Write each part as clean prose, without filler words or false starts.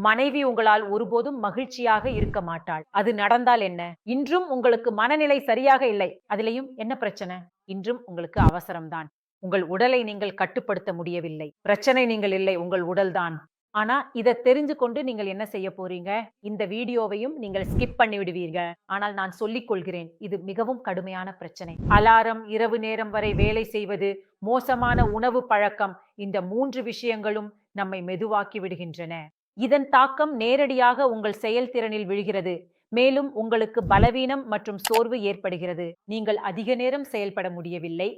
மனைவி உங்களால் ஒருபோதும் மகிழ்ச்சியாக இருக்க மாட்டாள். அது நடந்தால் என்ன? இன்றும் உங்களுக்கு மனநிலை சரியாக இல்லை. அதிலயும் என்ன பிரச்சனை? இன்றும் உங்களுக்கு அவசரம் தான். உங்கள் உடலை நீங்கள் கட்டுப்படுத்த முடியவில்லை. பிரச்சனை நீங்கள் இல்லை, உங்கள் உடல்தான். ஆனா, இத தெரிஞ்சு கொண்டு நீங்கள் என்ன செய்ய போறீங்க? இந்த வீடியோவையும் நீங்கள் ஸ்கிப் பண்ணி விடுவீங்க. ஆனால் நான் சொல்லிக் கொள்கிறேன். இது மிகவும் கடுமையான பிரச்சனை. அலாரம், இரவு நேரம் வரை வேலை செய்வது, மோசமான உணவு பழக்கம், இந்த 3 விஷயங்களும் நம்மை மெதுவாக்கி விடுகின்றன. இதன் தாக்கம் நேரடியாக உங்கள் செயல்திறனில் விழுகிறது. மேலும் உங்களுக்கு பலவீனம் மற்றும் சோர்வு ஏற்படுகிறது. நீங்கள் அதிக நேரம் செயல்பட முடியவில்லை.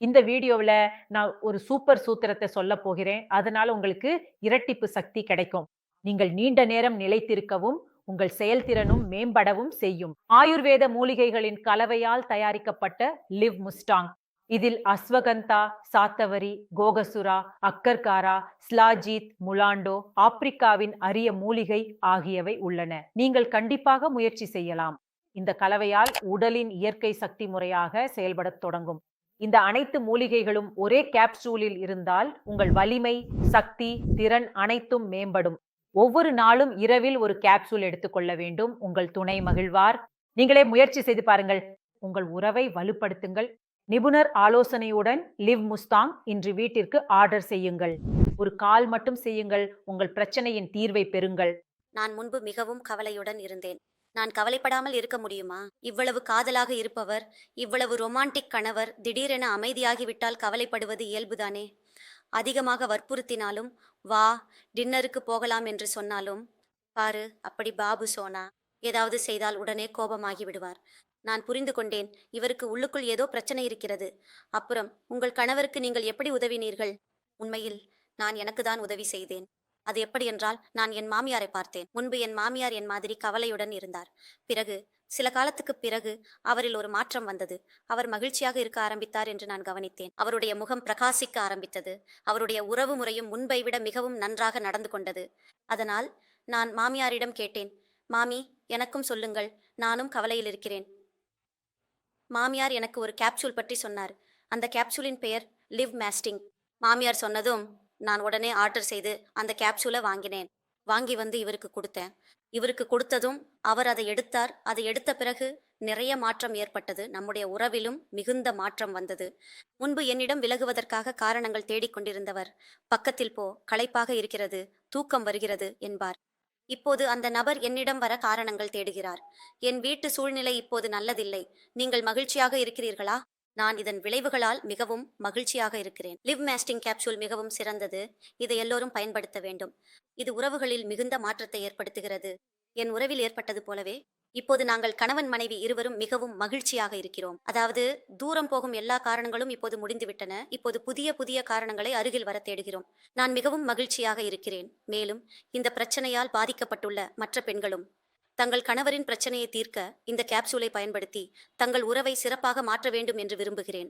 இந்த வீடியோவுல நான் ஒரு சூப்பர் சூத்திரத்த சொல்லப் போகிறேன். அதனால உங்களுக்கு இரட்டிப்பு சக்தி கிடைக்கும். நீங்கள் நீண்ட நேரம் நிலைத்திருக்கவும், உங்கள் செயல்திறனும் மேம்படவும் செய்யும். ஆயுர்வேத மூலிகைகளின் கலவையால் தயாரிக்கப்பட்ட லிவ் முஸ்டாங். இதில் அஸ்வகந்தா, சாத்தவரி, கோகசுரா, அக்கர்காரா, ஸ்லாஜித், முலாண்டோ, ஆப்பிரிக்காவின் அரிய மூலிகை ஆகியவை உள்ளன. நீங்கள் கண்டிப்பாக முயற்சி செய்யலாம். இந்த கலவையால் உடலின் இயற்கை சக்தி முறையாக செயல்படத் தொடங்கும். இந்த அனைத்து மூலிகைகளும் ஒரே கேப்சூலில் இருந்தால் உங்கள் வலிமை, சக்தி, திறன் அனைத்தும் மேம்படும். ஒவ்வொரு நாளும் இரவில் ஒரு கேப்சூல் எடுத்துக்கொள்ள வேண்டும். உங்கள் துணை மகிழ்வார். நீங்களே முயற்சி செய்து பாருங்கள். உங்கள் உறவை வலுப்படுத்துங்கள். நிபுணர் ஆலோசனையுடன் லிவ் முஸ்தாங் இன்று வீட்டிற்கு ஆர்டர் செய்யுங்கள். ஒரு கால் மட்டும் செய்யுங்கள். உங்கள் பிரச்சனையின் தீர்வை பெறுங்கள். நான் முன்பு மிகவும் கவலையுடன் இருந்தேன். நான் கவலைப்படாமல் இருக்க முடியுமா? இவ்வளவு காதலாக இருப்பவர், இவ்வளவு ரொமான்டிக் கணவர் திடீரென அமைதியாகிவிட்டால் கவலைப்படுவது இயல்புதானே? அதிகமாக வற்புறுத்தினாலும், வா டின்னருக்கு போகலாம் என்று சொன்னாலும், பாரு அப்படி பாபு சோனா ஏதாவது செய்தால் உடனே கோபமாகி விடுவார். நான் புரிந்து கொண்டேன், இவருக்கு உள்ளுக்குள் ஏதோ பிரச்சனை இருக்கிறது. அப்புறம் உங்கள் கணவருக்கு நீங்கள் எப்படி உதவினீர்கள்? உண்மையில் நான் எனக்கு தான் உதவி செய்தேன். அது எப்படி என்றால், நான் என் மாமியாரை பார்த்தேன். முன்பு என் மாமியார் என் மாதிரி கவலையுடன் இருந்தார். பிறகு சில காலத்துக்கு பிறகு அவரில் ஒரு மாற்றம் வந்தது. அவர் மகிழ்ச்சியாக இருக்க ஆரம்பித்தார் என்று நான் கவனித்தேன். அவருடைய முகம் பிரகாசிக்க ஆரம்பித்தது. அவருடைய உறவு முறையும் முன்பை விட மிகவும் நன்றாக நடந்து கொண்டது. அதனால் நான் மாமியாரிடம் கேட்டேன், மாமி, எனக்கும் சொல்லுங்கள், நானும் கவலையில் இருக்கிறேன். மாமியார் எனக்கு ஒரு கேப்சூல் பற்றி சொன்னார். அந்த கேப்சூலின் பெயர் லிவ் மேஸ்டிங். மாமியார் சொன்னதும் நான் உடனே ஆர்டர் செய்து அந்த கேப்சூலை வாங்கினேன். வாங்கி வந்து இவருக்கு கொடுத்தேன். இவருக்கு கொடுத்ததும் அவர் அதை எடுத்தார். அதை எடுத்த பிறகு நிறைய மாற்றம் ஏற்பட்டது. நம்முடைய உறவிலும் மிகுந்த மாற்றம் வந்தது. முன்பு என்னிடம் விலகுவதற்காக காரணங்கள் தேடிக்கொண்டிருந்தவர், பக்கத்தில் போ, களைப்பாக இருக்கிறது, தூக்கம் வருகிறது என்பார். இப்போது அந்த நபர் என்னிடம் வர காரணங்கள் தேடுகிறார். என் வீட்டு சூழ்நிலை இப்போது நல்லதில்லை. நீங்கள் மகிழ்ச்சியாக இருக்கிறீர்களா? நான் இதன் விளைவுகளால் மிகவும் மகிழ்ச்சியாக இருக்கிறேன். லிவ் மேஸ்டிங் கேப்சூல் மிகவும் சிறந்தது. இதை எல்லோரும் பயன்படுத்த வேண்டும். இது உறவுகளில் மிகுந்த மாற்றத்தை ஏற்படுத்துகிறது. என் உறவில் ஏற்பட்டது போலவே இப்போது நாங்கள் கணவன் மனைவி இருவரும் மிகவும் மகிழ்ச்சியாக இருக்கிறோம். அதாவது தூரம் போகும் எல்லா காரணங்களும் இப்போது முடிந்துவிட்டன. இப்போது புதிய புதிய காரணங்களை அருகில் வர தேடுகிறோம். நான் மிகவும் மகிழ்ச்சியாக இருக்கிறேன். மேலும் இந்த பிரச்சனையால் பாதிக்கப்பட்டுள்ள மற்ற பெண்களும் தங்கள் கணவரின் பிரச்சனையை தீர்க்க இந்த கேப்சூலை பயன்படுத்தி தங்கள் உறவை சிறப்பாக மாற்ற வேண்டும் என்று விரும்புகிறேன்.